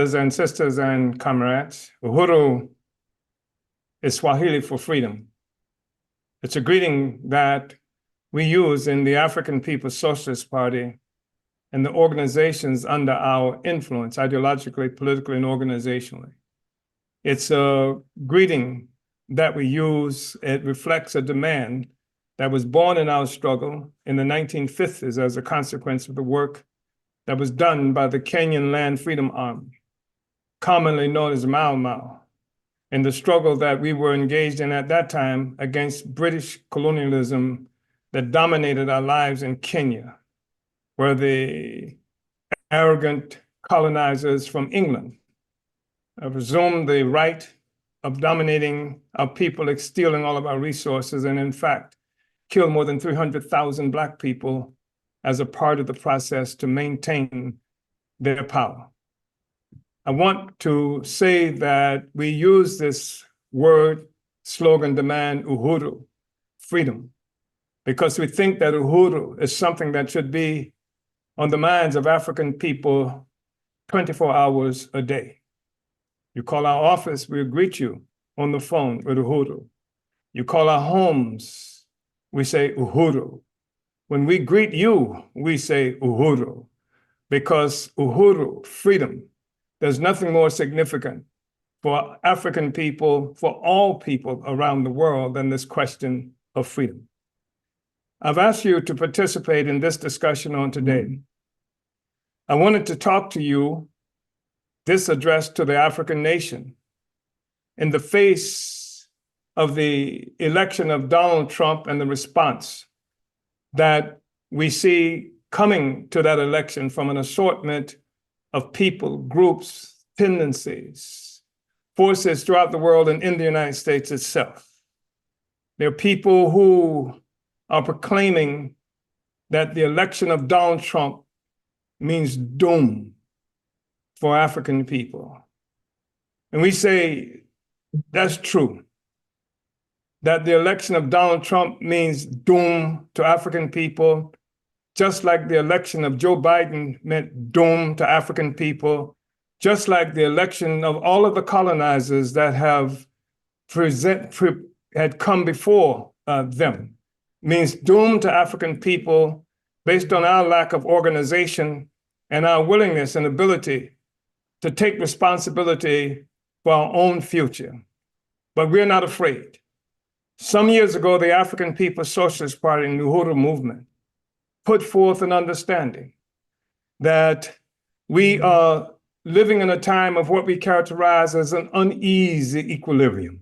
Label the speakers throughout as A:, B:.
A: brothers and sisters and comrades. Uhuru is Swahili for freedom. It's a greeting that we use in the African People's Socialist Party and the organizations under our influence, ideologically, politically, and organizationally. It's a greeting that we use. It reflects a demand that was born in our struggle in the 1950s as a consequence of the work that was done by the Kenyan Land Freedom Army, commonly known as Mau Mau, in the struggle that we were engaged in at that time against British colonialism that dominated our lives in Kenya, where the arrogant colonizers from England presumed the right of dominating our people, stealing all of our resources, and in fact, killed more than 300,000 Black people as a part of the process to maintain their power. I want to say that we use this word, slogan, demand, uhuru, freedom, because we think that uhuru is something that should be on the minds of African people 24 hours a day. You call our office, we'll greet you on the phone with uhuru. You call our homes, we say uhuru. When we greet you, we say uhuru, because uhuru, freedom, there's nothing more significant for African people, for all people around the world, than this question of freedom. I've asked you to participate in this discussion on today. I wanted to talk to you, this address to the African nation, in the face of the election of Donald Trump and the response that we see coming to that election from an assortment of people, groups, tendencies, forces throughout the world and in the United States itself. There are people who are proclaiming that the election of Donald Trump means doom for African people. And we say that's true, that the election of Donald Trump means doom to African people, just like the election of Joe Biden meant doom to African people, just like the election of all of the colonizers that had come before them means doom to African people based on our lack of organization and our willingness and ability to take responsibility for our own future. But we're not afraid. Some years ago, the African People's Socialist Party and the Uhuru movement put forth an understanding that we are living in a time of what we characterize as an uneasy equilibrium.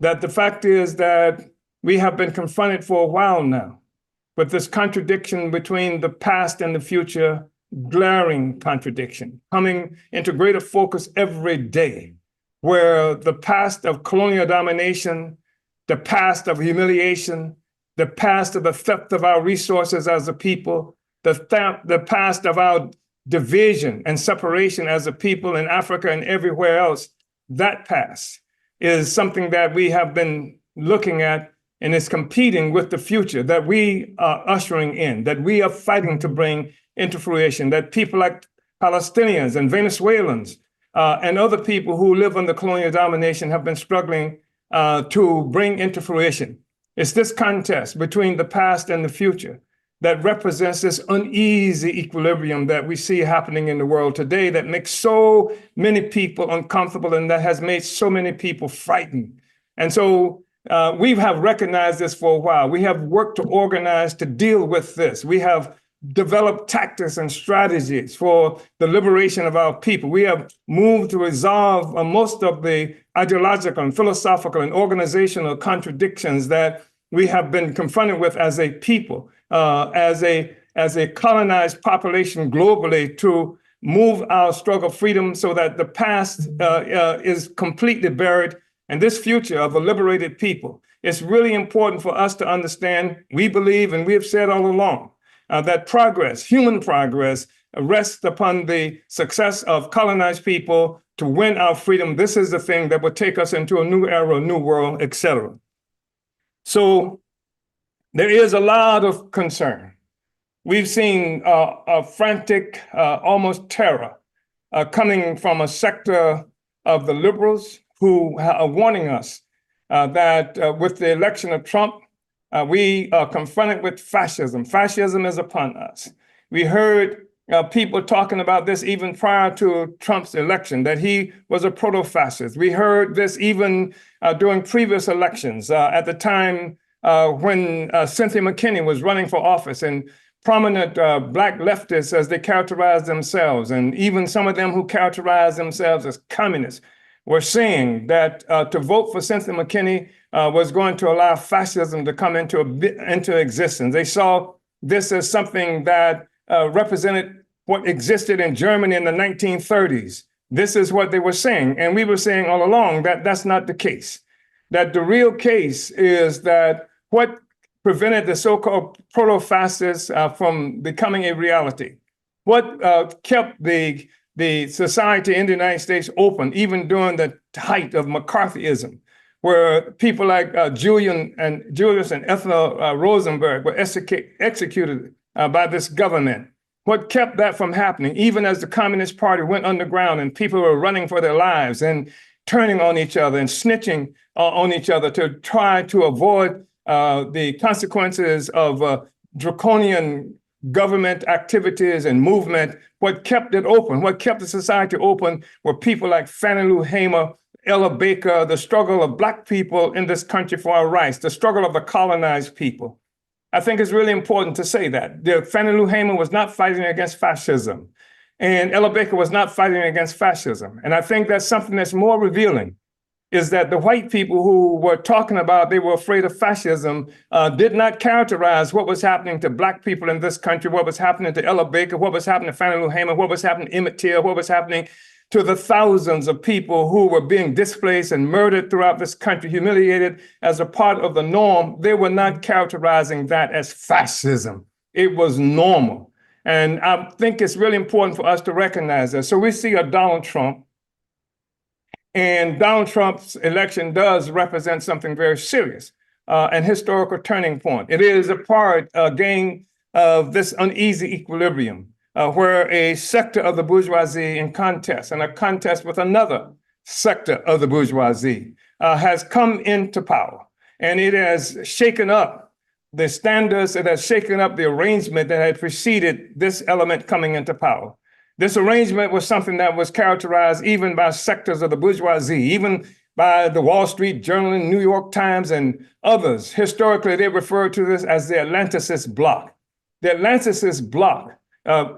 A: That the fact is that we have been confronted for a while now with this contradiction between the past and the future, glaring contradiction, coming into greater focus every day, where the past of colonial domination, the past of humiliation, the past of the theft of our resources as a people, the past of our division and separation as a people in Africa and everywhere else, that past is something that we have been looking at and is competing with the future that we are ushering in, that we are fighting to bring into fruition, that people like Palestinians and Venezuelans and other people who live under colonial domination have been struggling to bring into fruition. It's this contest between the past and the future that represents this uneasy equilibrium that we see happening in the world today that makes so many people uncomfortable and that has made so many people frightened. And so we have recognized this for a while. We have worked to organize to deal with this. We have developed tactics and strategies for the liberation of our people. We have moved to resolve most of the ideological and philosophical and organizational contradictions that we have been confronted with as a people, as a colonized population globally, to move our struggle of freedom so that the past is completely buried and this future of a liberated people. It's really important for us to understand, we believe, and we have said all along, that progress, human progress, rests upon the success of colonized people to win our freedom. This is the thing that will take us into a new era, a new world, etc. So there is a lot of concern. We've seen a frantic, almost terror coming from a sector of the liberals who are warning us that with the election of Trump, we are confronted with fascism. Fascism is upon us. We heard people talking about this even prior to Trump's election, that he was a proto-fascist. We heard this even during previous elections at the time when Cynthia McKinney was running for office, and prominent Black leftists, as they characterize themselves, and even some of them who characterize themselves as communists, were saying that to vote for Cynthia McKinney was going to allow fascism to come into existence. They saw this as something that represented what existed in Germany in the 1930s. This is what they were saying. And we were saying all along that that's not the case. That the real case is that what prevented the so-called proto-fascists from becoming a reality, what kept the society in the United States open, even during the height of McCarthyism, where people like Julius and Ethel Rosenberg were executed by this government. What kept that from happening, even as the Communist Party went underground and people were running for their lives and turning on each other and snitching on each other to try to avoid the consequences of draconian government activities and movement. What kept it open, what kept the society open, were people like Fannie Lou Hamer, Ella Baker, the struggle of Black people in this country for our rights, the struggle of the colonized people. I think it's really important to say that. Fannie Lou Hamer was not fighting against fascism, and Ella Baker was not fighting against fascism. And I think that's something that's more revealing, is that the white people who were talking about they were afraid of fascism did not characterize what was happening to Black people in this country, what was happening to Ella Baker, what was happening to Fannie Lou Hamer, what was happening to Emmett Till, what was happening to the thousands of people who were being displaced and murdered throughout this country, humiliated as a part of the norm. They were not characterizing that as fascism. It was normal. And I think it's really important for us to recognize that. So we see a Donald Trump, and Donald Trump's election does represent something very serious, an historical turning point. It is a part, again, of this uneasy equilibrium where a sector of the bourgeoisie in contest, and a contest with another sector of the bourgeoisie, has come into power. And it has shaken up the standards, it has shaken up the arrangement that had preceded this element coming into power. This arrangement was something that was characterized even by sectors of the bourgeoisie, even by the Wall Street Journal and New York Times and others. Historically, they referred to this as the Atlanticist bloc. The Atlanticist bloc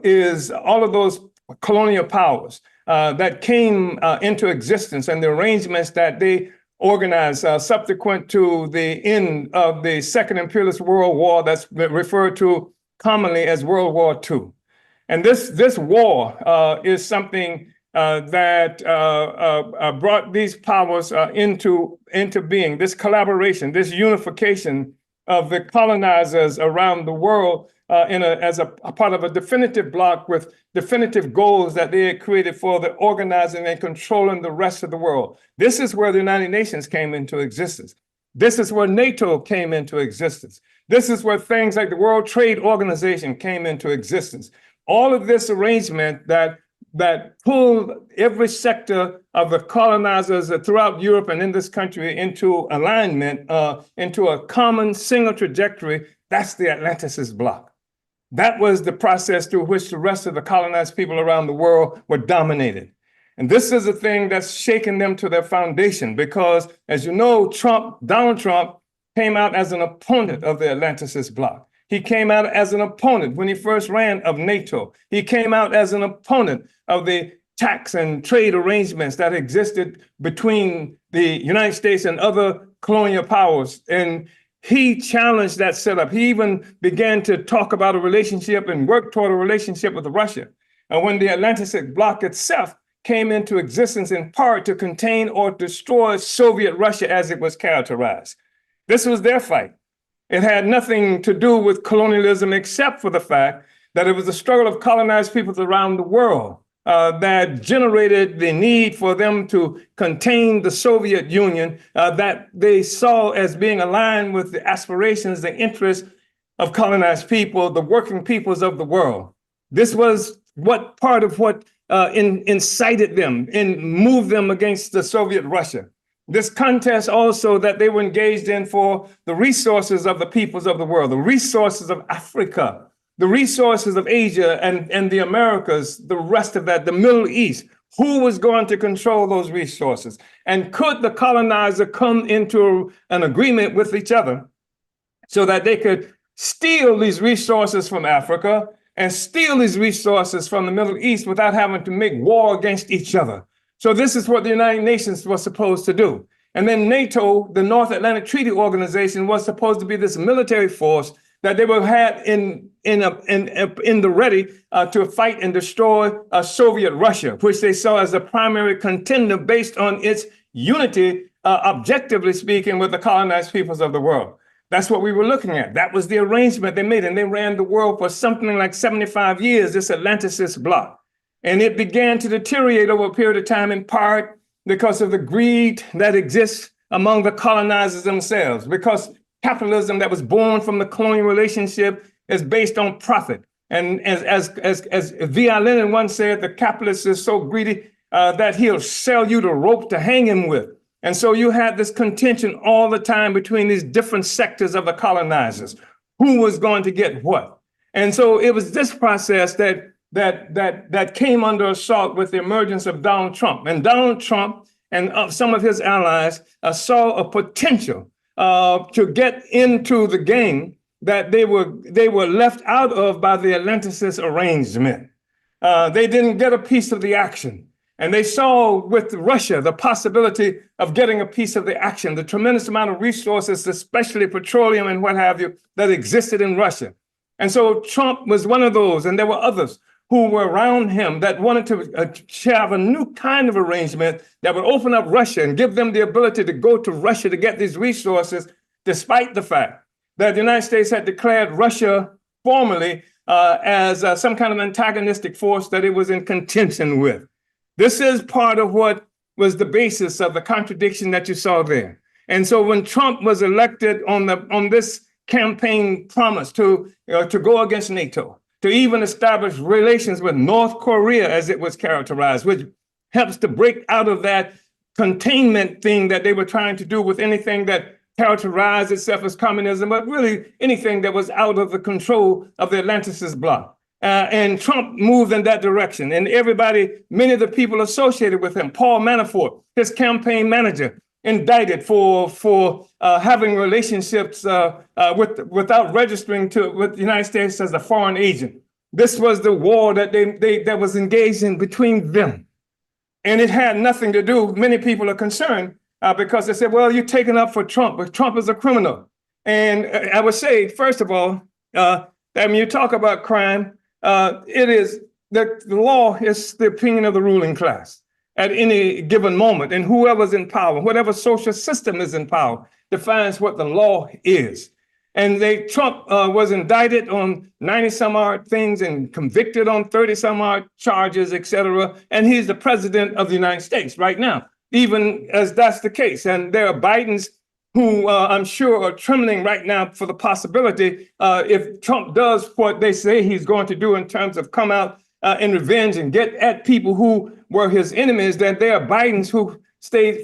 A: is all of those colonial powers that came into existence, and the arrangements that they organized subsequent to the end of the Second Imperialist World War, that's referred to commonly as World War II. And this war is something that brought these powers into being, this collaboration, this unification of the colonizers around the world as a part of a definitive bloc with definitive goals that they had created for the organizing and controlling the rest of the world. This is where the United Nations came into existence. This is where NATO came into existence. This is where things like the World Trade Organization came into existence. All of this arrangement that pulled every sector of the colonizers throughout Europe and in this country into alignment, into a common single trajectory, that's the Atlanticist bloc. That was the process through which the rest of the colonized people around the world were dominated. And this is a thing that's shaken them to their foundation because, as you know, Donald Trump came out as an opponent of the Atlanticist bloc. He came out as an opponent when he first ran of NATO. He came out as an opponent of the tax and trade arrangements that existed between the United States and other colonial powers. And he challenged that setup. He even began to talk about a relationship and work toward a relationship with Russia. And when the Atlanticist bloc itself came into existence in part to contain or destroy Soviet Russia as it was characterized. This was their fight. It had nothing to do with colonialism except for the fact that it was the struggle of colonized peoples around the world that generated the need for them to contain the Soviet Union that they saw as being aligned with the aspirations, the interests of colonized people, the working peoples of the world. This was part of what incited them and moved them against the Soviet Russia. This contest also that they were engaged in for the resources of the peoples of the world, the resources of Africa, the resources of Asia and the Americas, the rest of that, the Middle East. Who was going to control those resources? And could the colonizer come into an agreement with each other so that they could steal these resources from Africa and steal these resources from the Middle East without having to make war against each other? So this is what the United Nations was supposed to do. And then NATO, the North Atlantic Treaty Organization, was supposed to be this military force that they were had in the ready to fight and destroy Soviet Russia, which they saw as the primary contender based on its unity, objectively speaking, with the colonized peoples of the world. That's what we were looking at. That was the arrangement they made, and they ran the world for something like 75 years, this Atlanticist bloc. And it began to deteriorate over a period of time, in part because of the greed that exists among the colonizers themselves, because capitalism that was born from the colonial relationship is based on profit. And as V.I. Lenin once said, the capitalist is so greedy that he'll sell you the rope to hang him with. And so you had this contention all the time between these different sectors of the colonizers. Who was going to get what? And so it was this process that came under assault with the emergence of Donald Trump. And Donald Trump and some of his allies saw a potential to get into the game that they were left out of by the Atlanticist arrangement. They didn't get a piece of the action. And they saw with Russia the possibility of getting a piece of the action, the tremendous amount of resources, especially petroleum and what have you, that existed in Russia. And so Trump was one of those, and there were others who were around him that wanted to have a new kind of arrangement that would open up Russia and give them the ability to go to Russia to get these resources, despite the fact that the United States had declared Russia formally as some kind of antagonistic force that it was in contention with. This is part of what was the basis of the contradiction that you saw there. And so when Trump was elected on this campaign promise to go against NATO, to even establish relations with North Korea, as it was characterized, which helps to break out of that containment thing that they were trying to do with anything that characterized itself as communism, but really anything that was out of the control of the Atlanticist bloc. And Trump moved in that direction. And many of the people associated with him, Paul Manafort, his campaign manager, indicted for having relationships without registering with the United States as a foreign agent. This was the war that was engaged in between them. And it had nothing to do, many people are concerned because they said, well, you're taking up for Trump, but Trump is a criminal. And I would say, first of all, that when you talk about crime, it is the law is the opinion of the ruling class at any given moment. And whoever's in power, whatever social system is in power, defines what the law is. And Trump was indicted on 90 some odd things and convicted on 30 some odd charges, et cetera. And he's the president of the United States right now, even as that's the case. And there are Bidens who I'm sure are trembling right now for the possibility if Trump does what they say he's going to do in terms of come out in revenge and get at people who were his enemies, that there are Bidens who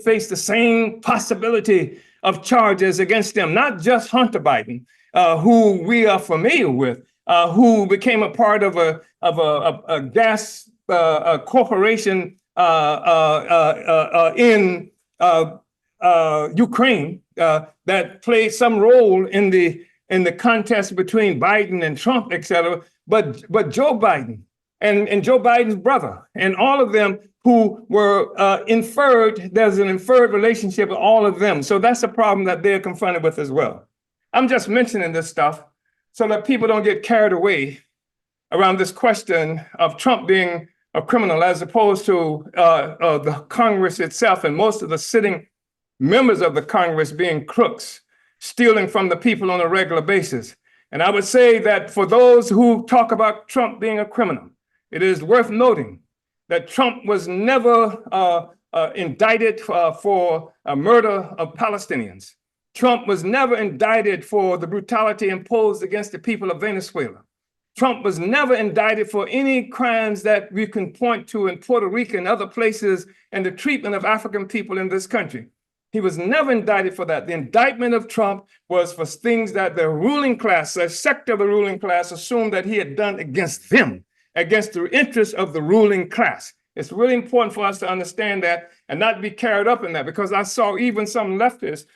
A: face the same possibility of charges against them, not just Hunter Biden, who we are familiar with, who became a part of a gas corporation in Ukraine that played some role in the contest between Biden and Trump, et cetera. But Joe Biden and Joe Biden's brother and all of them who were inferred, there's an inferred relationship with all of them. So that's a problem that they're confronted with as well. I'm just mentioning this stuff so that people don't get carried away around this question of Trump being a criminal as opposed to the Congress itself and most of the sitting members of the Congress being crooks, stealing from the people on a regular basis. And I would say that for those who talk about Trump being a criminal, it is worth noting that Trump was never indicted for a murder of Palestinians. Trump was never indicted for the brutality imposed against the people of Venezuela. Trump was never indicted for any crimes that we can point to in Puerto Rico and other places and the treatment of African people in this country. He was never indicted for that. The indictment of Trump was for things that the ruling class, a sector of the ruling class, assumed that he had done against them, against the interests of the ruling class. It's really important for us to understand that and not be carried up in that, because I saw even some leftists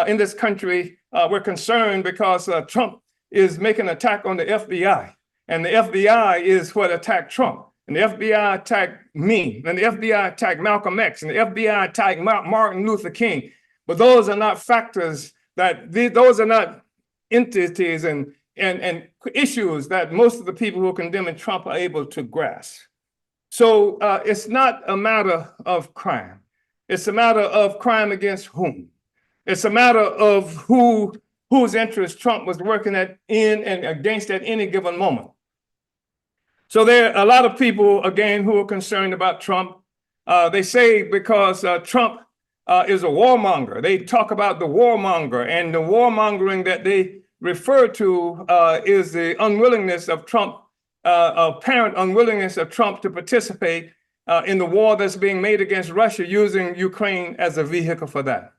A: in this country were concerned because Trump is making an attack on the FBI. And the FBI is what attacked Trump. And the FBI attacked me. And the FBI attacked Malcolm X. And the FBI attacked Martin Luther King. But those are not factors those are not entities and issues that most of the people who are condemning Trump are able to grasp. So it's not a matter of crime. It's a matter of crime against whom. It's a matter of whose interest Trump was working in and against at any given moment. So there are a lot of people, again, who are concerned about Trump. They say because Trump is a warmonger. They talk about the warmonger, and the warmongering that they refer to is the unwillingness of Trump, apparent unwillingness of Trump to participate in the war that's being made against Russia, using Ukraine as a vehicle for that.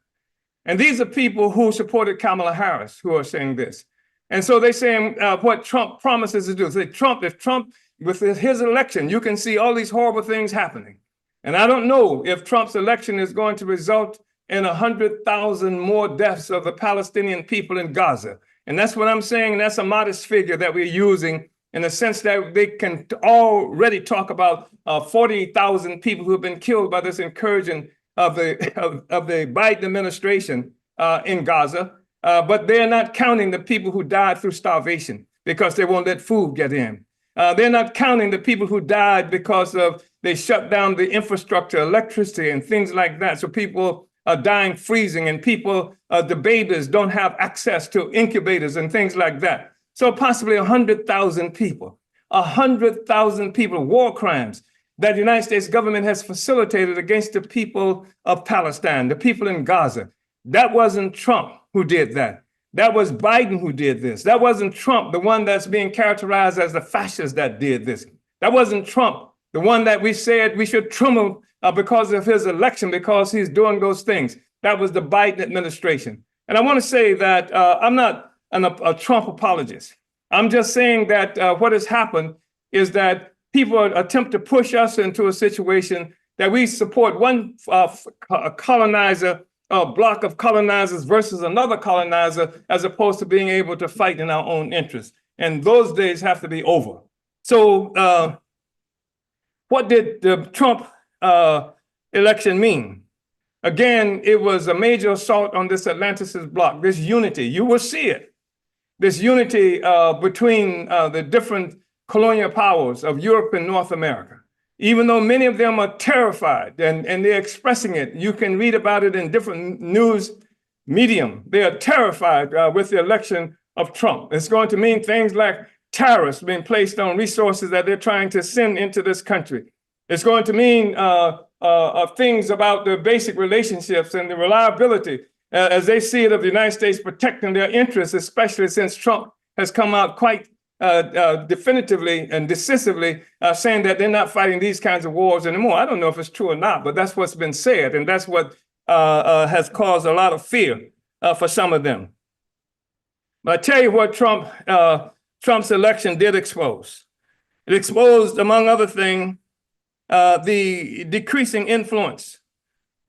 A: And these are people who supported Kamala Harris who are saying this. And so they're saying what Trump promises to do. Say, if Trump, with his election, you can see all these horrible things happening. And I don't know if Trump's election is going to result in 100,000 more deaths of the Palestinian people in Gaza. And that's what I'm saying. And that's a modest figure that we're using in the sense that they can already talk about 40,000 people who have been killed by this incursion of the Biden administration in Gaza. But they're not counting the people who died through starvation because they won't let food get in. They're not counting the people who died because they shut down the infrastructure, electricity, and things like that. So people are dying freezing, and people, the babies, don't have access to incubators and things like that. So possibly 100,000 people, 100,000 people, war crimes that the United States government has facilitated against the people of Palestine, the people in Gaza. That wasn't Trump who did that. That was Biden who did this. That wasn't Trump, the one that's being characterized as the fascist that did this. That wasn't Trump, the one that we said we should trim him because of his election, because he's doing those things. That was the Biden administration. And I want to say that I'm not a Trump apologist. I'm just saying that what has happened is that people attempt to push us into a situation that we support one colonizer, a block of colonizers versus another colonizer, as opposed to being able to fight in our own interest. And those days have to be over. So what did the Trump election mean? Again, it was a major assault on this Atlanticist bloc, this unity. You will see it. This unity between the different colonial powers of Europe and North America. Even though many of them are terrified and they're expressing it, you can read about it in different news medium. They are terrified with the election of Trump. It's going to mean things like tariffs being placed on resources that they're trying to send into this country. It's going to mean things about the basic relationships and the reliability, as they see it, of the United States protecting their interests, especially since Trump has come out quite definitively and decisively saying that they're not fighting these kinds of wars anymore. I don't know if it's true or not, but that's what's been said, and that's what has caused a lot of fear for some of them. But I tell you what Trump's election did expose. It exposed, among other things, the decreasing influence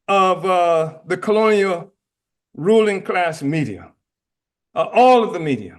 A: of the colonial ruling class media. All of the media.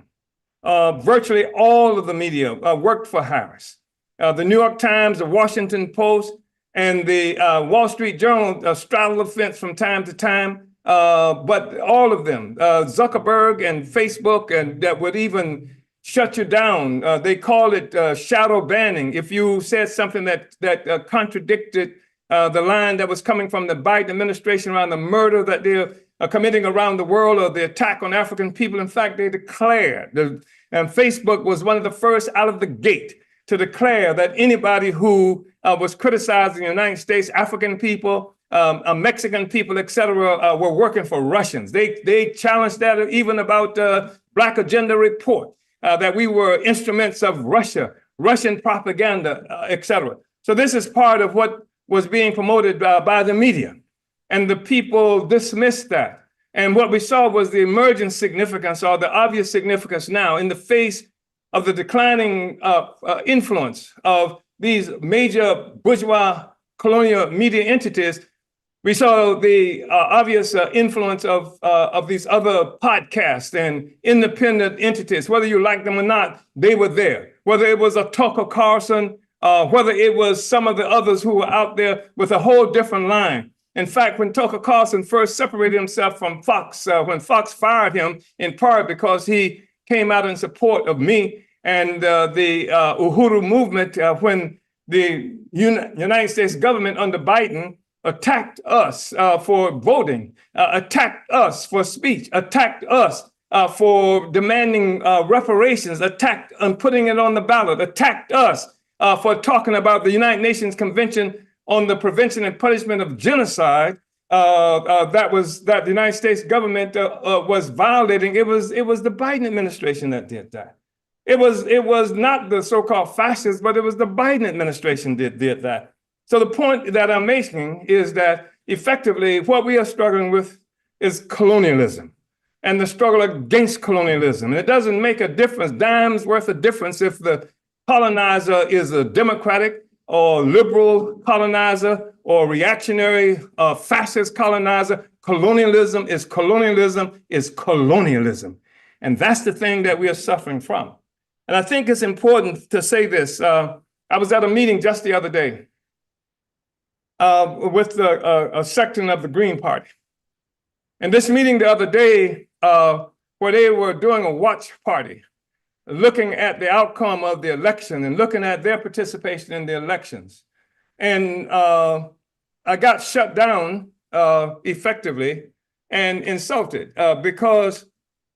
A: Virtually all of the media worked for Harris. The New York Times, the Washington Post, and the Wall Street Journal straddle the fence from time to time. But all of them, Zuckerberg and Facebook, and that would even shut you down. They call it shadow banning. If you said something that contradicted the line that was coming from the Biden administration around the murder that they're committing around the world, or the attack on African people. In fact, they declared, and Facebook was one of the first out of the gate to declare that anybody who was criticizing the United States, African people, Mexican people, et cetera, were working for Russians. They challenged that even about Black Agenda Report. that we were instruments of Russia, Russian propaganda, etc. So this is part of what was being promoted by the media. And the people dismissed that. And what we saw was the emergent significance, or the obvious significance now, in the face of the declining influence of these major bourgeois colonial media entities. We saw the obvious influence of these other podcasts and independent entities. Whether you like them or not, they were there. Whether it was a Tucker Carlson, whether it was some of the others who were out there with a whole different line. In fact, when Tucker Carlson first separated himself from Fox, when Fox fired him, in part because he came out in support of me and the Uhuru movement, when the United States government under Biden attacked us for voting, attacked us for speech, attacked us for demanding reparations, attacked on putting it on the ballot, attacked us for talking about the United Nations Convention on the Prevention and Punishment of Genocide that the United States government was violating. It was the Biden administration that did that. It was not the so-called fascists, but it was the Biden administration that did that. So the point that I'm making is that effectively what we are struggling with is colonialism and the struggle against colonialism. And it doesn't make a difference, dime's worth of difference, if the colonizer is a democratic or liberal colonizer or reactionary fascist colonizer. Colonialism is colonialism is colonialism. And that's the thing that we are suffering from. And I think it's important to say this. I was at a meeting just the other day with a section of the Green Party. And this meeting the other day, where they were doing a watch party, looking at the outcome of the election and looking at their participation in the elections. And I got shut down effectively and insulted because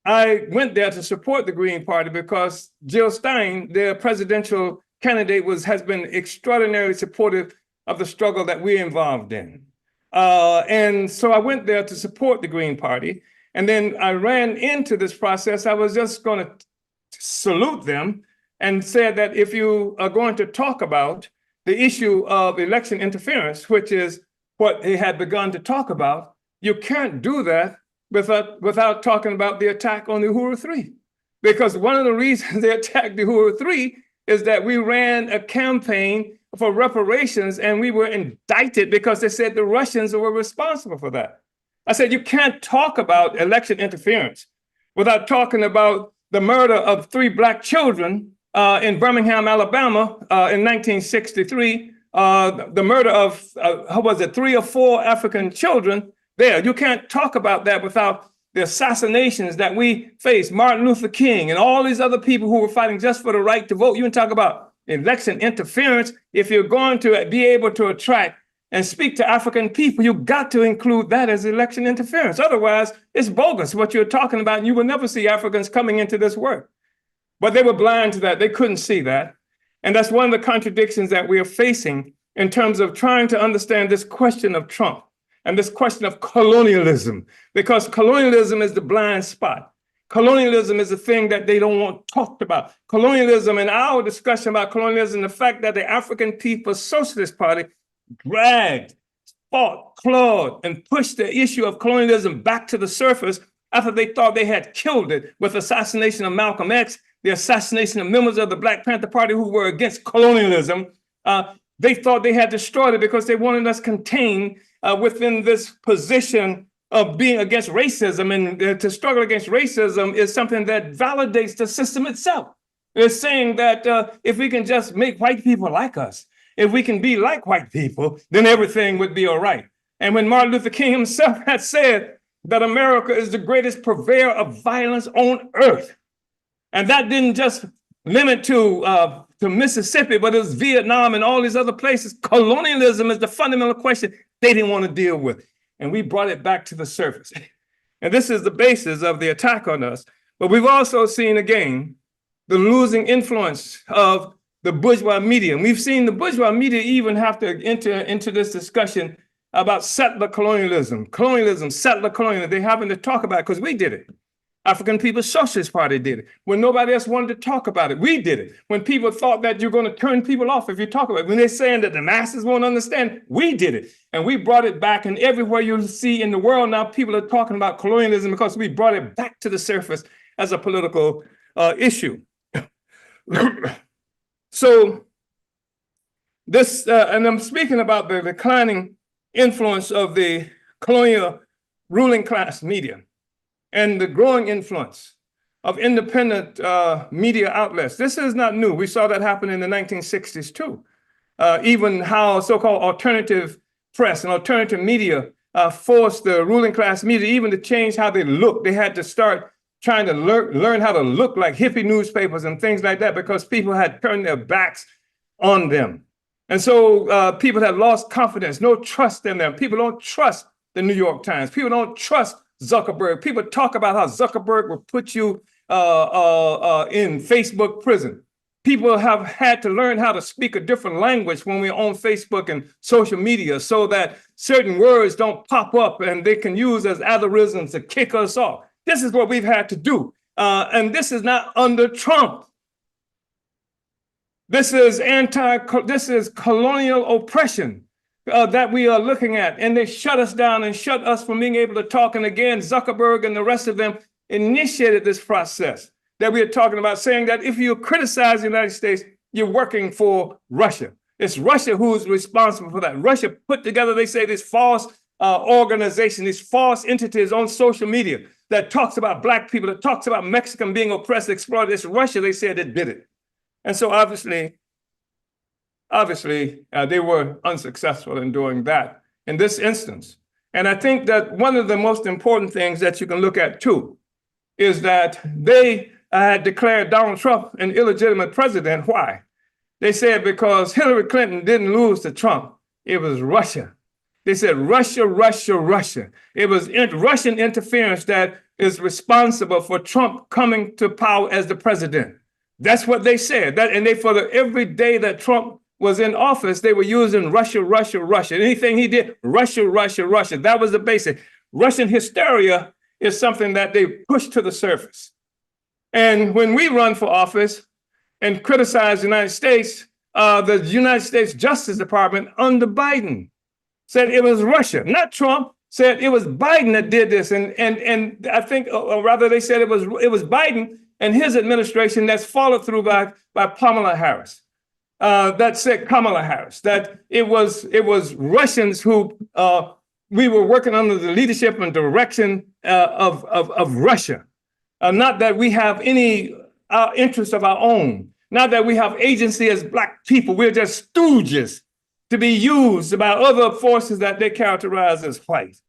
A: I went there to support the Green Party because Jill Stein, their presidential candidate, has been extraordinarily supportive of the struggle that we're involved in. And so I went there to support the Green Party. And then I ran into this process. I was just going to salute them and said that if you are going to talk about the issue of election interference, which is what they had begun to talk about, you can't do that without talking about the attack on the Uhuru 3. Because one of the reasons they attacked the Uhuru 3 is that we ran a campaign for reparations and we were indicted because they said the Russians were responsible for that. I said, you can't talk about election interference without talking about the murder of 3 Black children in Birmingham, Alabama in 1963, the murder of, 3 or 4 African children there. You can't talk about that without the assassinations that we faced, Martin Luther King and all these other people who were fighting just for the right to vote. You can talk about election interference. If you're going to be able to attract and speak to African people, you got to include that as election interference. Otherwise, it's bogus what you're talking about, and you will never see Africans coming into this work. But they were blind to that. They couldn't see that. And that's one of the contradictions that we are facing in terms of trying to understand this question of Trump and this question of colonialism, because colonialism is the blind spot. Colonialism is the thing that they don't want talked about. Colonialism, and our discussion about colonialism, the fact that the African People's Socialist Party dragged, fought, clawed, and pushed the issue of colonialism back to the surface after they thought they had killed it with the assassination of Malcolm X, the assassination of members of the Black Panther Party who were against colonialism. They thought they had destroyed it because they wanted us contained within this position of being against racism. And to struggle against racism is something that validates the system itself. It's saying that if we can just make white people like us, if we can be like white people, then everything would be all right. And when Martin Luther King himself had said that America is the greatest purveyor of violence on earth, and that didn't just limit to Mississippi, but it was Vietnam and all these other places. Colonialism is the fundamental question they didn't want to deal with. And we brought it back to the surface. And this is the basis of the attack on us. But we've also seen, again, the losing influence of the bourgeois media. And we've seen the bourgeois media even have to enter into this discussion about settler colonialism, settler colonialism. They're having to talk about it because we did it. African People's Socialist Party did it. When nobody else wanted to talk about it, we did it. When people thought that you're going to turn people off if you talk about it, when they're saying that the masses won't understand, we did it. And we brought it back. And everywhere you see in the world now, people are talking about colonialism because we brought it back to the surface as a political issue. So this, and I'm speaking about the declining influence of the colonial ruling class media and the growing influence of independent media outlets. This is not new. We saw that happen in the 1960s too. Even how so-called alternative press and alternative media forced the ruling class media even to change how they look. They had to start trying to learn how to look like hippie newspapers and things like that because people had turned their backs on them. And so people have lost confidence, no trust in them. People don't trust the New York Times. People don't trust Zuckerberg. People talk about how Zuckerberg will put you in Facebook prison. People have had to learn how to speak a different language when we're on Facebook and social media so that certain words don't pop up and they can use as algorithms to kick us off. This is what we've had to do. And this is not under Trump. This is colonial oppression that we are looking at. And they shut us down and shut us from being able to talk. And again, Zuckerberg and the rest of them initiated this process that we are talking about, saying that if you criticize the United States, you're working for Russia. It's Russia who's responsible for that. Russia put together, they say, this false organization, these false entities on social media that talks about Black people, that talks about Mexican being oppressed, exploited. It's Russia, they said, that did it. And so obviously, they were unsuccessful in doing that in this instance. And I think that one of the most important things that you can look at too is that they had declared Donald Trump an illegitimate president. Why? They said because Hillary Clinton didn't lose to Trump. It was Russia. They said Russia, Russia, Russia. It was Russian interference that is responsible for Trump coming to power as the president. That's what they said. And every day that Trump was in office, they were using Russia, Russia, Russia. Anything he did, Russia, Russia, Russia. That was the basic. Russian hysteria is something that they pushed to the surface. And when we run for office and criticize the United States Justice Department under Biden said it was Russia, not Trump, said it was Biden that did this. And I think, or rather they said it was Biden and his administration that's followed through by Kamala Harris. That said Kamala Harris, that it was Russians who we were working under the leadership and direction of Russia. Not that we have any interests of our own, not that we have agency as Black people. We're just stooges to be used by other forces that they characterize as white.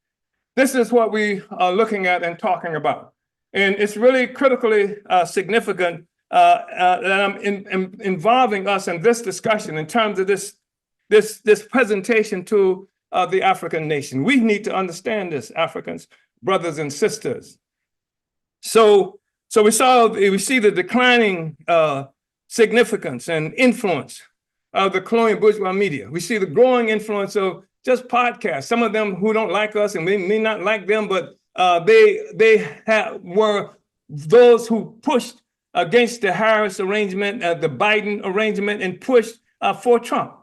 A: This is what we are looking at and talking about. And it's really critically significant that I'm involving us in this discussion in terms of this presentation to the African nation. We need to understand this, Africans, brothers and sisters. So we see the declining significance and influence of the colonial bourgeois media. We see the growing influence of just podcasts. Some of them who don't like us and we may not like them, but they were those who pushed against the Harris arrangement, the Biden arrangement, and pushed for Trump.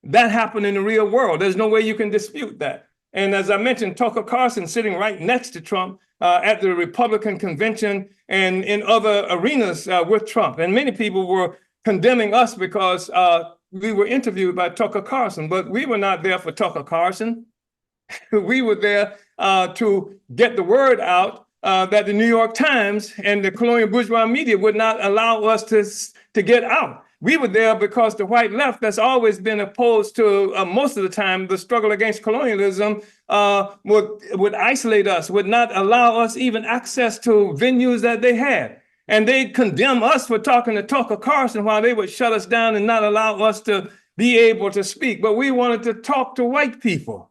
A: That happened in the real world. There's no way you can dispute that. And as I mentioned, Tucker Carlson sitting right next to Trump at the Republican convention and in other arenas with Trump. And many people were condemning us because we were interviewed by Tucker Carlson, but we were not there for Tucker Carlson. We were there to get the word out that the New York Times and the colonial bourgeois media would not allow us to get out. We were there because the white left that's always been opposed to most of the time the struggle against colonialism would isolate us, would not allow us even access to venues that they had. And they condemn us for talking to Tucker Carlson while they would shut us down and not allow us to be able to speak. But we wanted to talk to white people.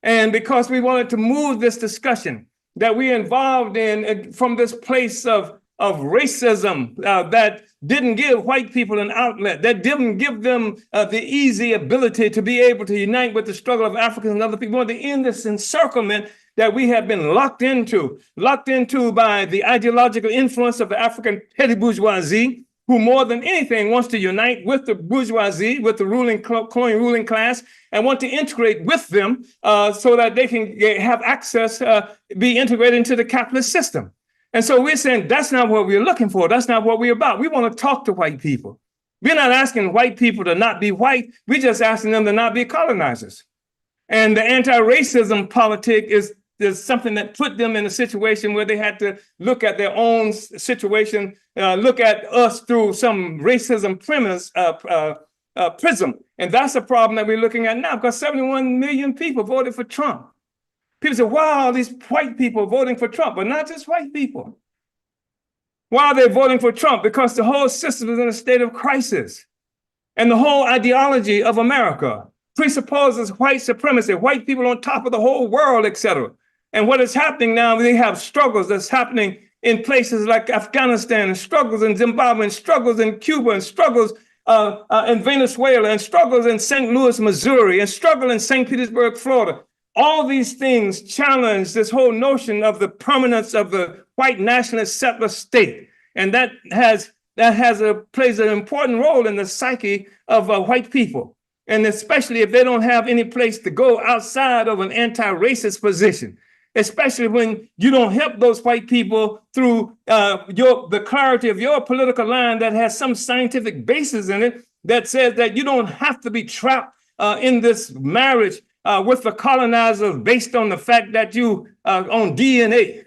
A: And because we wanted to move this discussion that we're involved in from this place of racism that didn't give white people an outlet, that didn't give them the easy ability to be able to unite with the struggle of Africans and other people. We wanted to end this encirclement that we have been locked into by the ideological influence of the African petty bourgeoisie, who more than anything wants to unite with the bourgeoisie, with the colonial ruling class, and want to integrate with them so that they can have access, be integrated into the capitalist system. And so we're saying that's not what we're looking for. That's not what we're about. We want to talk to white people. We're not asking white people to not be white. We're just asking them to not be colonizers. And the anti-racism politic is something that put them in a situation where they had to look at their own situation, look at us through some racism prism. And that's a problem that we're looking at now, because 71 million people voted for Trump. People say, wow, these white people voting for Trump, but not just white people. Why are they voting for Trump? Because the whole system is in a state of crisis. And the whole ideology of America presupposes white supremacy, white people on top of the whole world, etc. And what is happening now, they have struggles that's happening in places like Afghanistan, and struggles in Zimbabwe, and struggles in Cuba, and struggles in Venezuela, and struggles in St. Louis, Missouri, and struggle in St. Petersburg, Florida. All these things challenge this whole notion of the permanence of the white nationalist settler state. And that plays an important role in the psyche of white people. And especially if they don't have any place to go outside of an anti-racist position, especially when you don't help those white people through the clarity of your political line that has some scientific basis in it that says that you don't have to be trapped in this marriage with the colonizers based on the fact that you on DNA,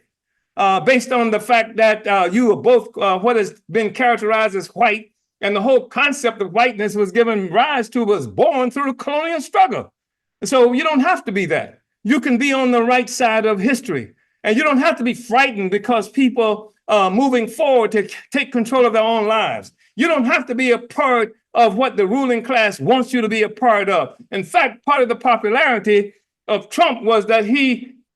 A: based on the fact that you are both what has been characterized as white, and the whole concept of whiteness was born through the colonial struggle. So you don't have to be that. You can be on the right side of history, and you don't have to be frightened because people are moving forward to take control of their own lives. You don't have to be a part of what the ruling class wants you to be a part of. In fact, part of the popularity of Trump was that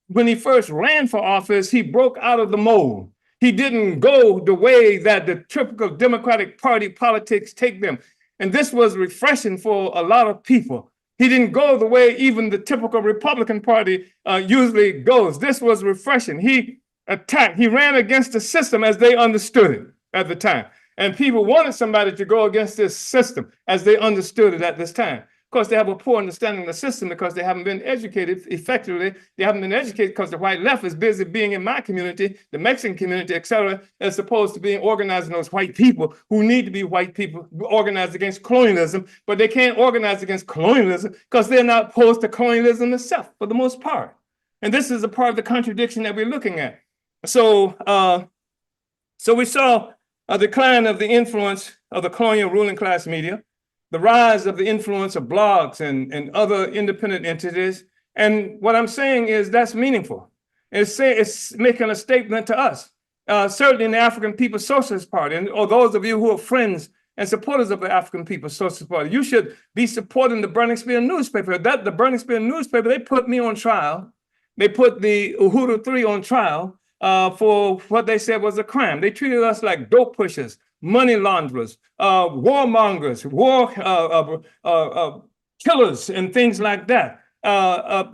A: when he first ran for office, he broke out of the mold. He didn't go the way that the typical Democratic Party politics take them. And this was refreshing for a lot of people. He didn't go the way even the typical Republican Party usually goes. This was refreshing. He ran against the system as they understood it at the time. And people wanted somebody to go against this system as they understood it at this time. Of course, they have a poor understanding of the system because they haven't been educated effectively. They haven't been educated because the white left is busy being in my community, the Mexican community, et cetera, as opposed to being organizing those white people who need to be white people organized against colonialism, but they can't organize against colonialism because they're not opposed to colonialism itself for the most part. And this is a part of the contradiction that we're looking at. So we saw a decline of the influence of the colonial ruling class media, the rise of the influence of blogs and other independent entities. And what I'm saying is that's meaningful. It's making a statement to us, certainly in the African People's Socialist Party, or those of you who are friends and supporters of the African People's Socialist Party. You should be supporting the Burning Spear newspaper. The Burning Spear newspaper, they put me on trial. They put the Uhuru 3 on trial for what they said was a crime. They treated us like dope pushers, money launderers, warmongers, killers, and things like that,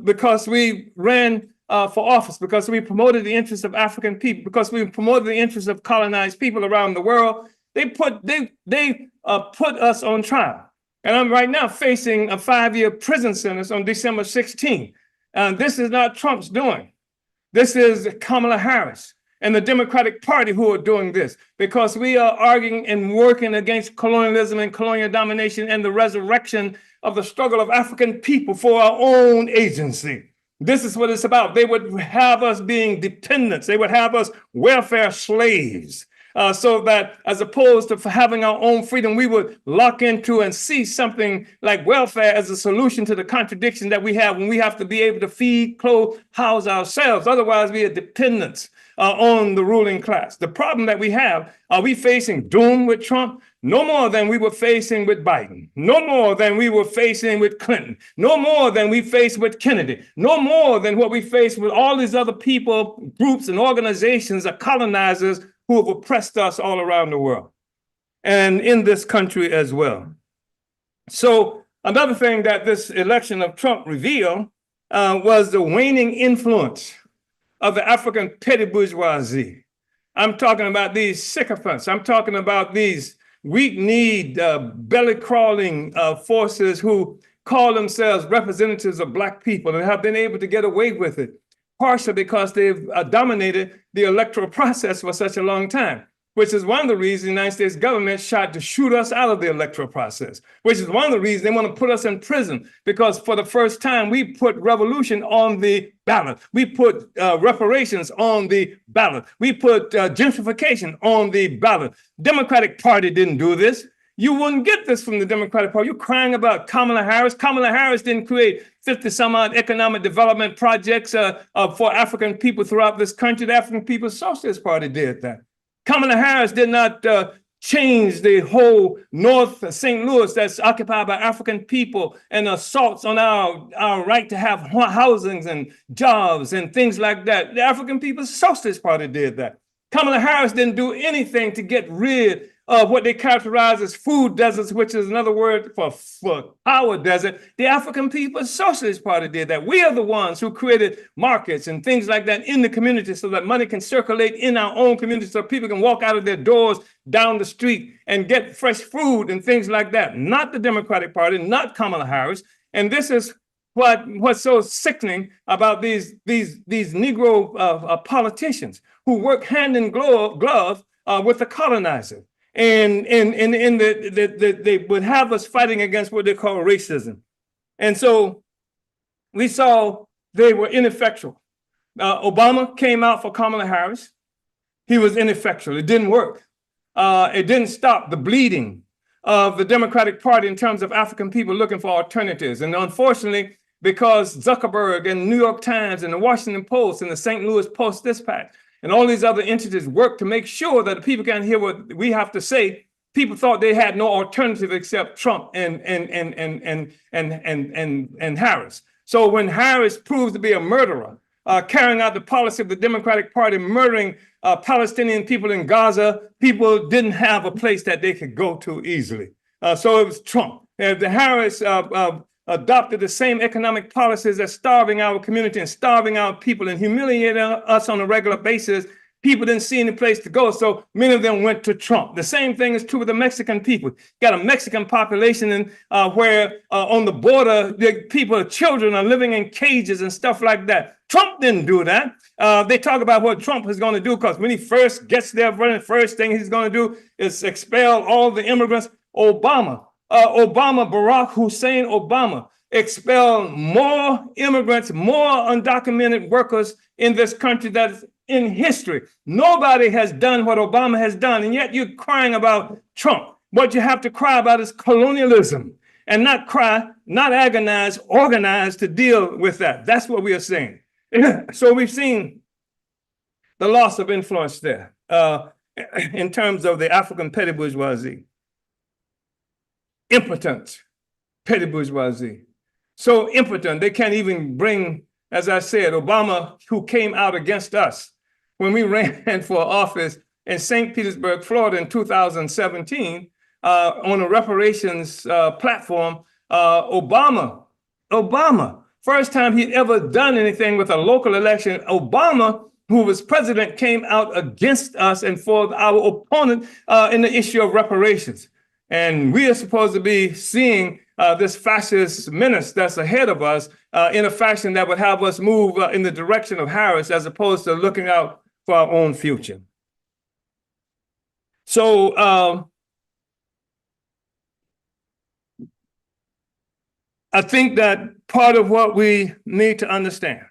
A: because we ran for office, because we promoted the interests of African people, because we promoted the interests of colonized people around the world. They put us on trial. And I'm right now facing a 5-year prison sentence on December 16th. This is not Trump's doing. This is Kamala Harris and the Democratic Party who are doing this, because we are arguing and working against colonialism and colonial domination and the resurrection of the struggle of African people for our own agency. This is what it's about. They would have us being dependents. They would have us welfare slaves. So that as opposed to having our own freedom, we would lock into and see something like welfare as a solution to the contradiction that we have when we have to be able to feed, clothe, house ourselves. Otherwise, we are dependents on the ruling class. The problem that we have, are we facing doom with Trump? No more than we were facing with Biden. No more than we were facing with Clinton. No more than we faced with Kennedy. No more than what we faced with all these other people, groups, and organizations of colonizers who have oppressed us all around the world and in this country as well. So another thing that this election of Trump revealed was the waning influence of the African petty bourgeoisie. I'm talking about these sycophants. I'm talking about these weak-kneed, belly-crawling forces who call themselves representatives of Black people and have been able to get away with it, partially because they've dominated the electoral process for such a long time, which is one of the reasons the United States government tried to shoot us out of the electoral process, which is one of the reasons they want to put us in prison, because for the first time, we put revolution on the ballot. We put reparations on the ballot. We put gentrification on the ballot. Democratic Party didn't do this. You wouldn't get this from the Democratic Party. You're crying about Kamala Harris. Kamala Harris didn't create 50 some odd economic development projects for African people throughout this country. The African People's Socialist Party did that. Kamala Harris did not change the whole North St. Louis that's occupied by African people and assaults on our right to have housings and jobs and things like that. The African People's Socialist Party did that. Kamala Harris didn't do anything to get rid of what they characterize as food deserts, which is another word for power desert. The African People's Socialist Party did that. We are the ones who created markets and things like that in the community so that money can circulate in our own community so people can walk out of their doors down the street and get fresh food and things like that. Not the Democratic Party, not Kamala Harris. And this is what's so sickening about these Negro politicians who work hand in glove with the colonizer. And they would have us fighting against what they call racism. And so we saw they were ineffectual. Obama came out for Kamala Harris. He was ineffectual. It didn't work. It didn't stop the bleeding of the Democratic Party in terms of African people looking for alternatives. And unfortunately, because Zuckerberg and New York Times and the Washington Post and the St. Louis Post-Dispatch and all these other entities work to make sure that the people can't hear what we have to say, people thought they had no alternative except Trump and Harris. So when Harris proves to be a murderer, carrying out the policy of the Democratic Party, murdering Palestinian people in Gaza, people didn't have a place that they could go to easily. So it was Trump. The Harris adopted the same economic policies that's starving our community and starving our people and humiliating us on a regular basis. People didn't see any place to go, so many of them went to Trump. The same thing is true with the Mexican people. Got a Mexican population where on the border, the people, children are living in cages and stuff like that. Trump didn't do that. They talk about what Trump is going to do, because when he first gets there, the first thing he's going to do is expel all the immigrants. Barack Hussein Obama expelled more immigrants, more undocumented workers in this country that's in history. Nobody has done what Obama has done, and yet you're crying about Trump. What you have to cry about is colonialism, and not cry, not agonize, organize to deal with that. That's what we are saying. So we've seen the loss of influence there in terms of the African petty bourgeoisie. Impotent petty bourgeoisie. So impotent, they can't even bring, as I said, Obama, who came out against us when we ran for office in St. Petersburg, Florida in 2017 on a reparations platform. Obama, first time he'd ever done anything with a local election, Obama, who was president, came out against us and for our opponent in the issue of reparations. And we are supposed to be seeing this fascist menace that's ahead of us in a fashion that would have us move in the direction of Harris as opposed to looking out for our own future. So I think that part of what we need to understand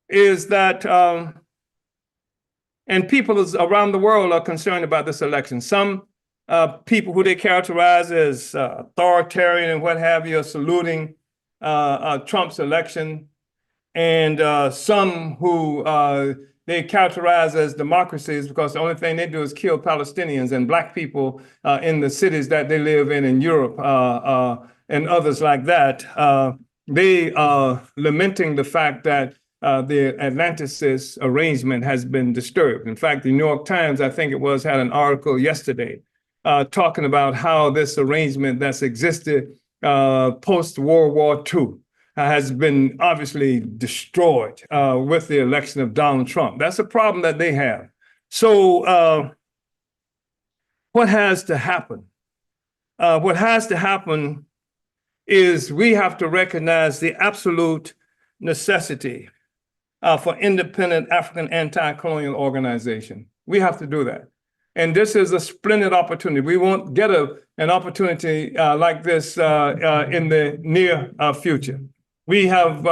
A: is that, and people around the world are concerned about this election. Some people who they characterize as authoritarian and what have you are saluting Trump's election, and some who they characterize as democracies because the only thing they do is kill Palestinians and Black people in the cities that they live in Europe and others like that. They are lamenting the fact that the Atlanticist arrangement has been disturbed. In fact, the New York Times, I think it was, had an article yesterday talking about how this arrangement that's existed post-World War II has been obviously destroyed with the election of Donald Trump. That's a problem that they have. So what has to happen? What has to happen is we have to recognize the absolute necessity for independent African anti-colonial organization. We have to do that. And this is a splendid opportunity. We won't get an opportunity like this in the near future. We have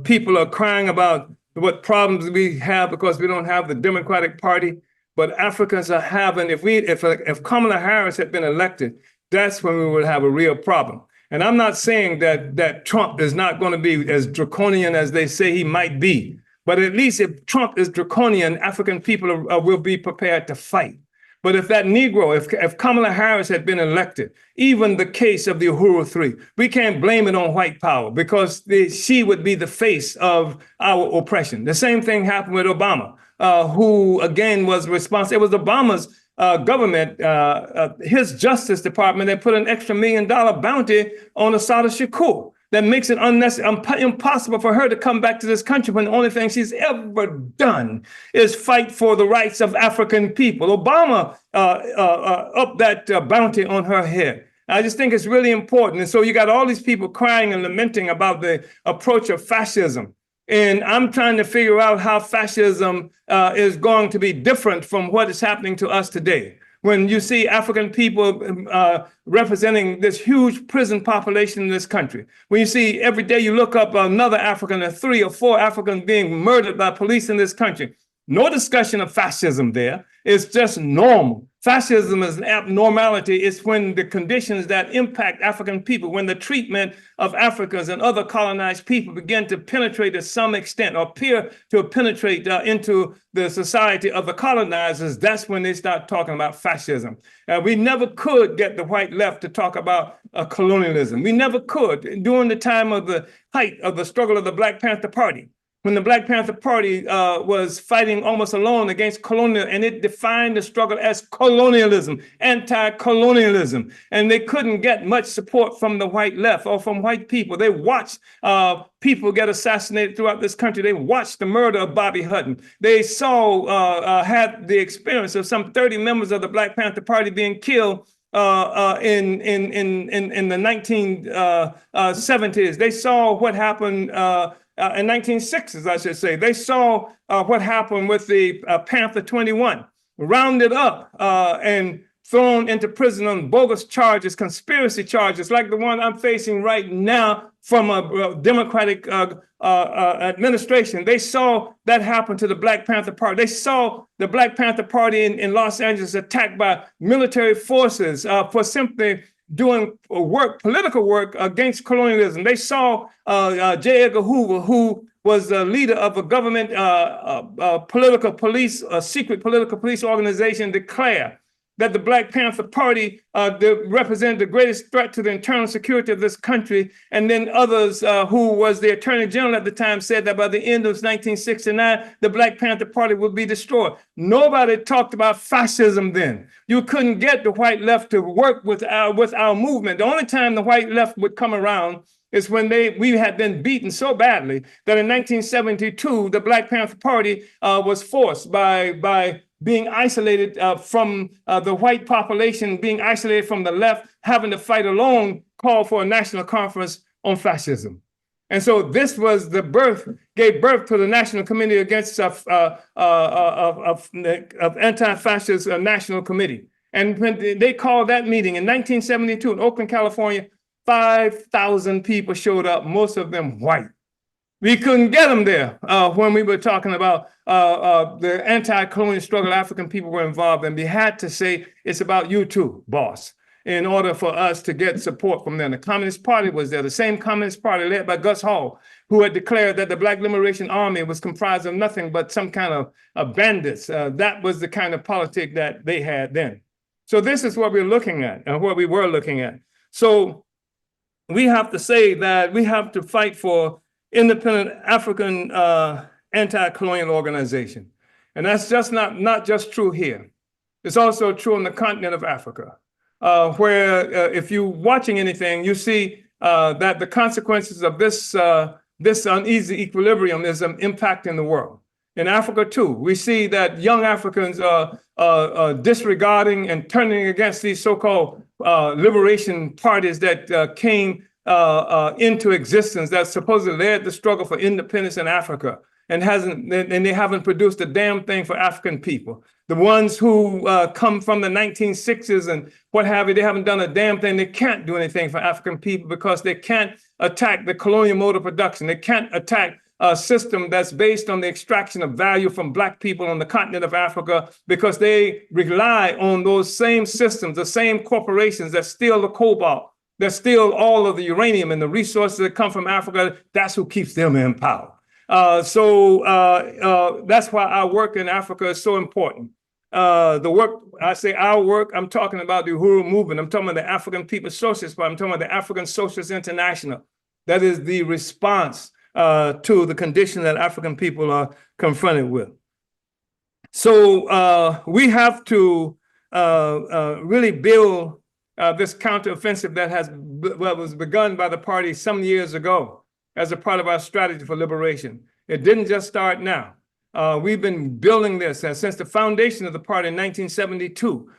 A: people are crying about what problems we have because we don't have the Democratic Party. But Africans are having, if Kamala Harris had been elected, that's when we would have a real problem. And I'm not saying that Trump is not going to be as draconian as they say he might be. But at least if Trump is draconian, African people will be prepared to fight. But if that Negro, if Kamala Harris had been elected, even the case of the Uhuru Three, we can't blame it on white power because she would be the face of our oppression. The same thing happened with Obama, who again was responsible. It was Obama's government, his Justice Department, that put an extra $1 million bounty on Assata Shakur. That makes it impossible for her to come back to this country when the only thing she's ever done is fight for the rights of African people. Obama upped that bounty on her head. I just think it's really important. And so you got all these people crying and lamenting about the approach of fascism. And I'm trying to figure out how fascism is going to be different from what is happening to us today. When you see African people representing this huge prison population in this country, when you see every day you look up another African or 3 or 4 Africans being murdered by police in this country, no discussion of fascism there. It's just normal. Fascism is an abnormality. It's when the conditions that impact African people, when the treatment of Africans and other colonized people begin to penetrate to some extent or appear to penetrate into the society of the colonizers, that's when they start talking about fascism. We never could get the white left to talk about colonialism. We never could. During the time of the height of the struggle of the Black Panther Party, when the Black Panther Party was fighting almost alone against colonial, and it defined the struggle as colonialism, anti-colonialism. And they couldn't get much support from the white left or from white people. They watched people get assassinated throughout this country. They watched the murder of Bobby Hutton. They saw, had the experience of some 30 members of the Black Panther Party being killed in the 1970s. They saw what happened in 1960s, I should say. They saw what happened with the Panther 21, rounded up and thrown into prison on bogus charges, conspiracy charges, like the one I'm facing right now from a Democratic administration. They saw that happen to the Black Panther Party. They saw the Black Panther Party in Los Angeles attacked by military forces for simply doing work, political work against colonialism. They saw J. Edgar Hoover, who was the leader of a government political police, a secret political police organization, declare that the Black Panther Party represented the greatest threat to the internal security of this country. And then others who was the Attorney General at the time said that by the end of 1969, the Black Panther Party would be destroyed. Nobody talked about fascism then. You couldn't get the white left to work with our movement. The only time the white left would come around is when we had been beaten so badly that in 1972, the Black Panther Party was forced by being isolated from the white population, being isolated from the left, having to fight alone, call for a national conference on fascism. And so this was gave birth to the National Committee Against Anti-Fascist National Committee. And when they called that meeting in 1972 in Oakland, California, 5,000 people showed up, most of them white. We couldn't get them there when we were talking about the anti-colonial struggle African people were involved in. We had to say, it's about you too, boss, in order for us to get support from them. The Communist Party was there, the same Communist Party led by Gus Hall, who had declared that the Black Liberation Army was comprised of nothing but some kind of bandits. That was the kind of politic that they had then. So this is what we're looking at, and what we were looking at. So we have to say that we have to fight for independent African anti-colonial organization. And that's just not just true here. It's also true on the continent of Africa, where if you're watching anything, you see that the consequences of this uneasy equilibrium is impacting the world. In Africa, too, we see that young Africans are disregarding and turning against these so-called liberation parties that came into existence that supposedly led the struggle for independence in Africa and they haven't produced a damn thing for African people. The ones who come from the 1960s and what have you, they haven't done a damn thing. They can't do anything for African people because they can't attack the colonial mode of production. They can't attack a system that's based on the extraction of value from Black people on the continent of Africa, because they rely on those same systems, the same corporations that steal the cobalt, that steal all of the uranium and the resources that come from Africa. That's who keeps them in power. So that's why our work in Africa is so important. The work, I say our work, I'm talking about the Uhuru movement. I'm talking about the African People's Socialist Party. I'm talking about the African Socialist International. That is the response to the condition that African people are confronted with. So we have to really build this counteroffensive that was begun by the party some years ago as a part of our strategy for liberation. It didn't just start now. We've been building this since the foundation of the party in 1972.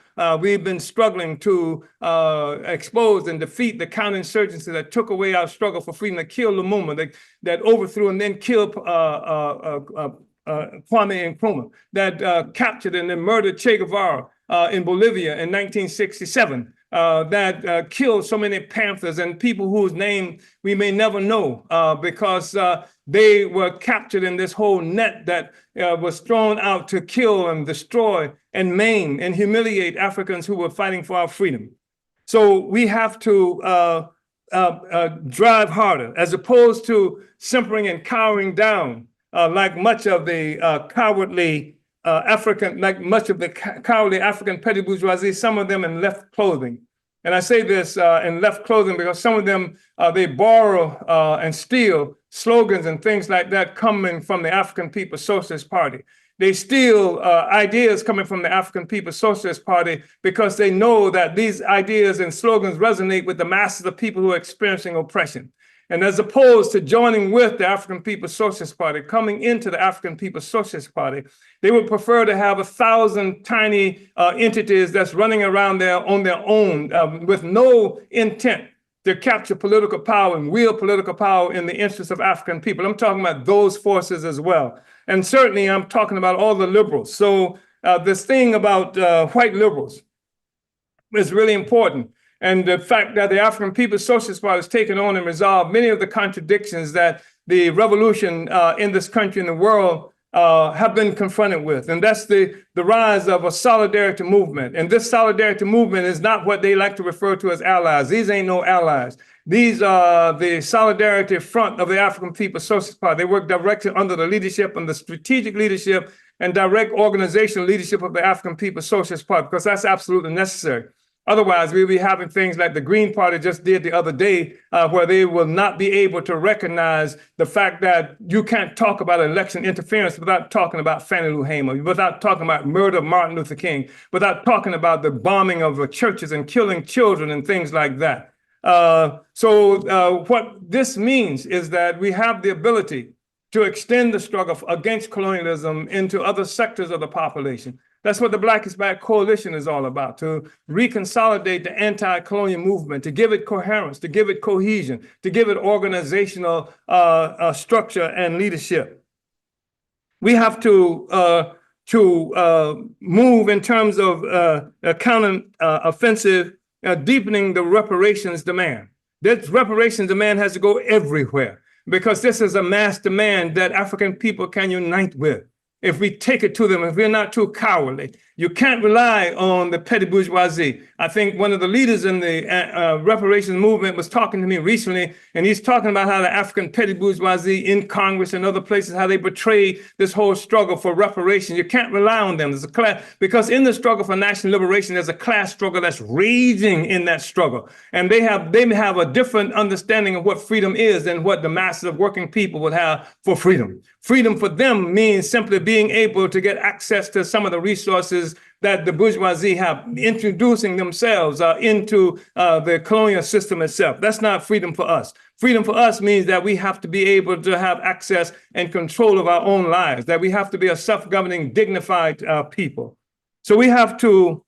A: We've been struggling to expose and defeat the counterinsurgency that took away our struggle for freedom, that killed Lumumba, that overthrew and then killed Kwame Nkrumah, that captured and then murdered Che Guevara in Bolivia in 1967. That killed so many Panthers and people whose name we may never know because they were captured in this whole net that was thrown out to kill and destroy and maim and humiliate Africans who were fighting for our freedom. So we have to drive harder, as opposed to simpering and cowering down like much of the cowardly cowardly African petty bourgeoisie, some of them in left clothing. And I say this in left clothing because some of them, they borrow and steal slogans and things like that coming from the African People's Socialist Party. They steal ideas coming from the African People's Socialist Party because they know that these ideas and slogans resonate with the masses of people who are experiencing oppression. And as opposed to joining with the African People's Socialist Party, coming into the African People's Socialist Party, they would prefer to have 1,000 tiny entities that's running around there on their own with no intent to capture political power and wield political power in the interests of African people. I'm talking about those forces as well. And certainly I'm talking about all the liberals. So this thing about white liberals is really important. And the fact that the African People's Socialist Party has taken on and resolved many of the contradictions that the revolution in this country and the world have been confronted with. And that's the rise of a solidarity movement. And this solidarity movement is not what they like to refer to as allies. These ain't no allies. These are the solidarity front of the African People's Socialist Party. They work directly under the leadership and the strategic leadership and direct organizational leadership of the African People's Socialist Party, because that's absolutely necessary. Otherwise, we'll be having things like the Green Party just did the other day, where they will not be able to recognize the fact that you can't talk about election interference without talking about Fannie Lou Hamer, without talking about murder of Martin Luther King, without talking about the bombing of churches and killing children and things like that. So what this means is that we have the ability to extend the struggle against colonialism into other sectors of the population. That's what the Black is Back Coalition is all about, to reconsolidate the anti-colonial movement, to give it coherence, to give it cohesion, to give it organizational structure and leadership. We have to move in terms of counter-offensive, deepening the reparations demand. This reparations demand has to go everywhere, because this is a mass demand that African people can unite with. If we take it to them, if we're not too cowardly, you can't rely on the petty bourgeoisie. I think one of the leaders in the reparations movement was talking to me recently, and he's talking about how the African petty bourgeoisie in Congress and other places, how they betray this whole struggle for reparations. You can't rely on them. There's a class, because in the struggle for national liberation, there's a class struggle that's raging in that struggle. And they may have a different understanding of what freedom is than what the masses of working people would have for freedom. Freedom for them means simply being able to get access to some of the resources that the bourgeoisie have introducing themselves into the colonial system itself. That's not freedom for us. Freedom for us means that we have to be able to have access and control of our own lives, that we have to be a self-governing, dignified people. So we have to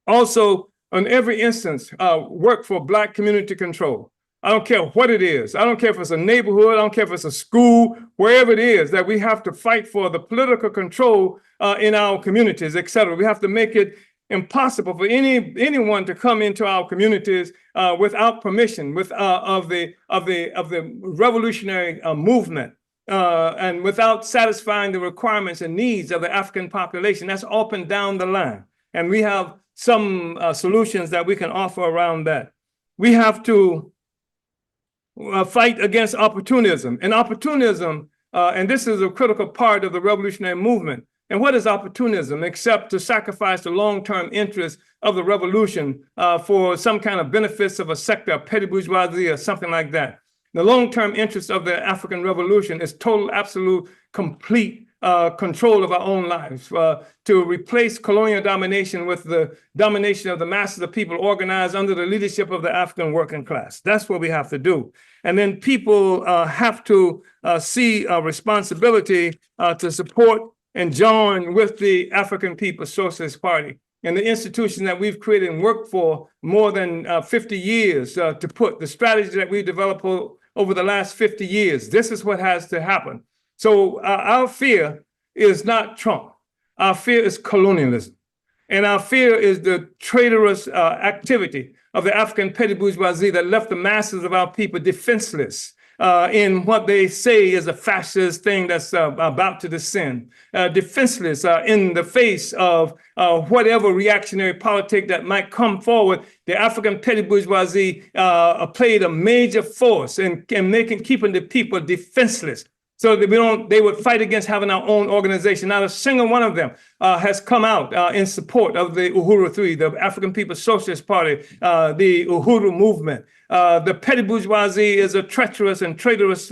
A: also, on every instance, work for Black community control. I don't care what it is. I don't care if it's a neighborhood. I don't care if it's a school, wherever it is, that we have to fight for the political control in our communities, et cetera. We have to make it impossible for anyone to come into our communities without permission of the revolutionary movement and without satisfying the requirements and needs of the African population. That's up and down the line. And we have some solutions that we can offer around that. We have to fight against opportunism. And opportunism, and this is a critical part of the revolutionary movement. And what is opportunism except to sacrifice the long-term interests of the revolution for some kind of benefits of a sector, of petty bourgeoisie or something like that? The long-term interest of the African revolution is total, absolute, complete control of our own lives, to replace colonial domination with the domination of the masses of people organized under the leadership of the African working class. That's what we have to do. And then people have to see a responsibility to support and join with the African People's Socialist Party and the institution that we've created and worked for more than 50 years to put the strategy that we developed over the last 50 years. This is what has to happen. So our fear is not Trump. Our fear is colonialism. And our fear is the traitorous activity of the African petty bourgeoisie that left the masses of our people defenseless in what they say is a fascist thing that's about to descend, defenseless in the face of whatever reactionary politic that might come forward. The African petty bourgeoisie played a major force in keeping the people defenseless. So that they would fight against having our own organization. Not a single one of them has come out in support of the Uhuru 3, the African People's Socialist Party, the Uhuru movement. The petty bourgeoisie is a treacherous and traitorous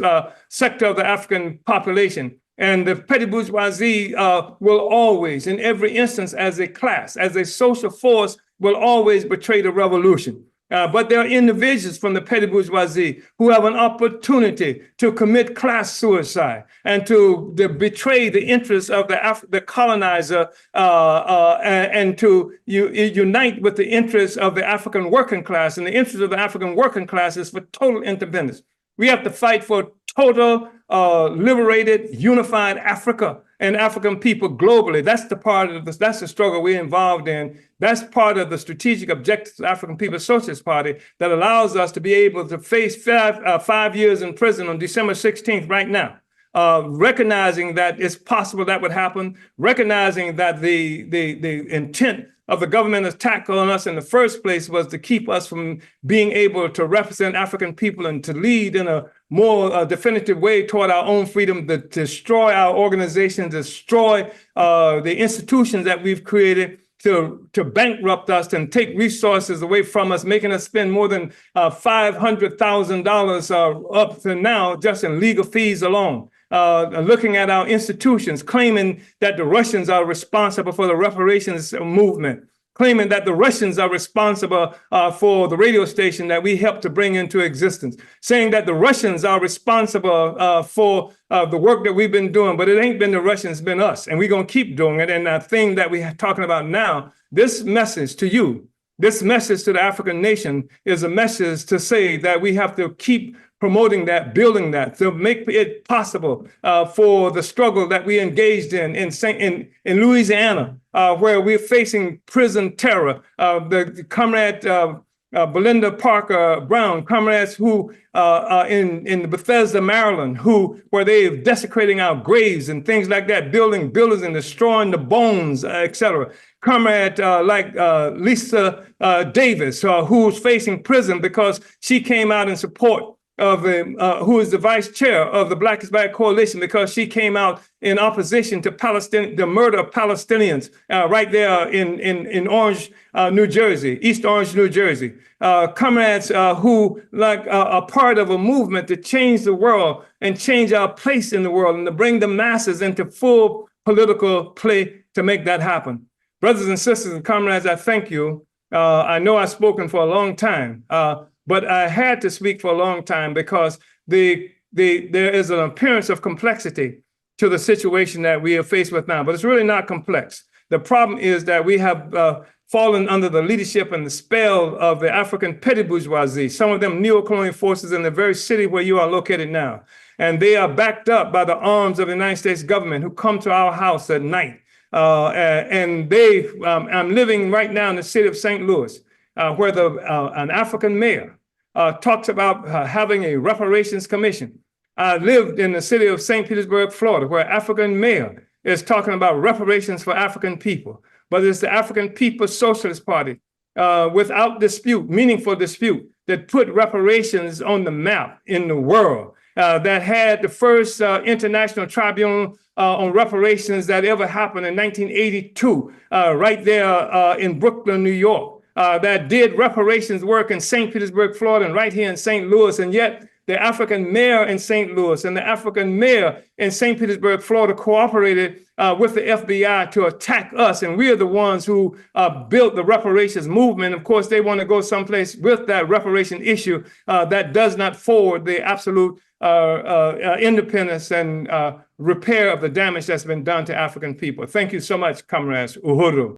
A: sector of the African population. And the petty bourgeoisie will always, in every instance, as a class, as a social force, will always betray the revolution. But there are individuals from the petty bourgeoisie who have an opportunity to commit class suicide and to betray the interests of the colonizer and to unite with the interests of the African working class. And the interest of the African working class is for total independence. We have to fight for total, liberated, unified Africa and African people globally. That's the part of this. That's the struggle we're involved in. That's part of the strategic objectives of the African People's Socialist Party that allows us to be able to face 5 years in prison on December 16th right now. Recognizing that it's possible that would happen, recognizing that the intent of the government attack on us in the first place was to keep us from being able to represent African people and to lead in a more definitive way toward our own freedom, to destroy our organizations, destroy the institutions that we've created, to bankrupt us and take resources away from us, making us spend more than $500,000 up to now just in legal fees alone. Looking at our institutions, claiming that the Russians are responsible for the reparations movement, claiming that the Russians are responsible for the radio station that we helped to bring into existence, saying that the Russians are responsible for the work that we've been doing, but it ain't been the Russians, it's been us, and we're going to keep doing it. And the thing that we're talking about now, this message to you, this message to the African nation is a message to say that we have to keep promoting that, building that, to make it possible for the struggle that we engaged in Louisiana, where we're facing prison terror. The comrade Belinda Parker Brown, comrades who in Bethesda, Maryland, where they're desecrating our graves and things like that, building buildings and destroying the bones, etc. Comrade like Lisa Davis, who's facing prison because she came out in support of who is the vice chair of the Black is Black Coalition, because she came out in opposition to the murder of Palestinians right there in Orange, New Jersey, East Orange, New Jersey. Comrades who are part of a movement to change the world and change our place in the world and to bring the masses into full political play to make that happen. Brothers and sisters and comrades, I thank you. I know I've spoken for a long time, but I had to speak for a long time because there is an appearance of complexity to the situation that we are faced with now, but it's really not complex. The problem is that we have fallen under the leadership and the spell of the African petty bourgeoisie, some of them neocolonial forces in the very city where you are located now. And they are backed up by the arms of the United States government who come to our house at night. I'm living right now in the city of St. Louis, where an African mayor talks about having a reparations commission. I lived in the city of St. Petersburg, Florida, where an African mayor is talking about reparations for African people. But it's the African People's Socialist Party, without dispute, meaningful dispute, that put reparations on the map in the world, that had the first international tribunal on reparations that ever happened in 1982, right there in Brooklyn, New York, that did reparations work in St. Petersburg, Florida, and right here in St. Louis. And yet the African mayor in St. Louis and the African mayor in St. Petersburg, Florida, cooperated with the FBI to attack us. And we are the ones who built the reparations movement. Of course, they want to go someplace with that reparation issue that does not forward the absolute independence and repair of the damage that's been done to African people. Thank you so much, comrades. Uhuru.